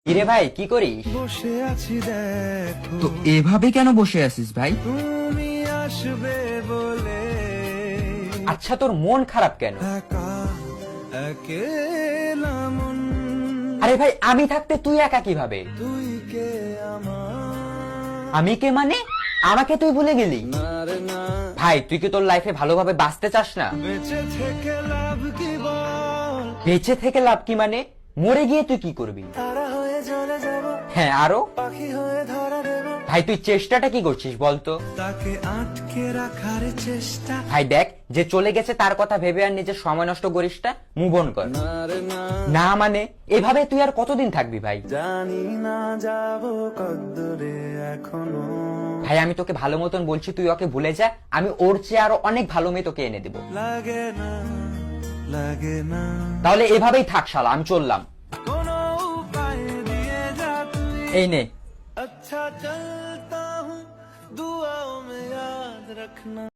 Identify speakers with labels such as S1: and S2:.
S1: কিরে ভাই কি করিস?
S2: বসে আছি দেখো
S3: তো এভাবে কেন বসে আছিস ভাই?
S2: তুমি আসবে বলে
S1: আচ্ছা তোর মন খারাপ কেন?
S2: একা একেলা মন
S1: আরে ভাই আমি থাকতে তুই একা কিভাবে?
S2: তুই কে আমার
S1: আমি কে মানে? আমাকে তুই ভুলে গেলি?
S2: না রে না
S1: ভাই তুই কি তোর লাইফে ভালোভাবে বাঁচতে চাস না?
S2: বেঁচে থেকে লাভ কি বল
S1: বেঁচে থেকে লাভ কি মানে? মরে গিয়ে তুই কি করবি?
S2: তারা হয়ে চলে যাব
S1: হ্যাঁ আরো?
S2: পাখি হয়ে ধরা দেব
S1: ভাই তুই চেষ্টাটা কি করছিস বলতো?
S2: তাকে আটকে রাখার চেষ্টা
S1: ভাই দেখ যে চলে গেছে তার কথা ভেবে আর নিজের সময় নষ্ট করিস না, মুভ অন কর।
S2: না রে না
S1: না মানে এভাবে তুই আর কতদিন থাকবি ভাই?
S2: জানি না যাব কদ্দূরে এখনো
S1: ভাই আমি তোকে ভালো মতন বলছি তুই ওকে ভুলে যা, আমি ওর চেয়ে আরো অনেক ভালো মেয়ে তোকে এনে দেবো।
S2: লাগে না লাগে না
S1: তাহলে এভাবেই থাক শালা, আমি চললাম।
S2: কোনো উপায় দিয়ে যা তুই
S1: এই নে।
S2: अच्छा चलता हूँ दुआओं में याद रखना।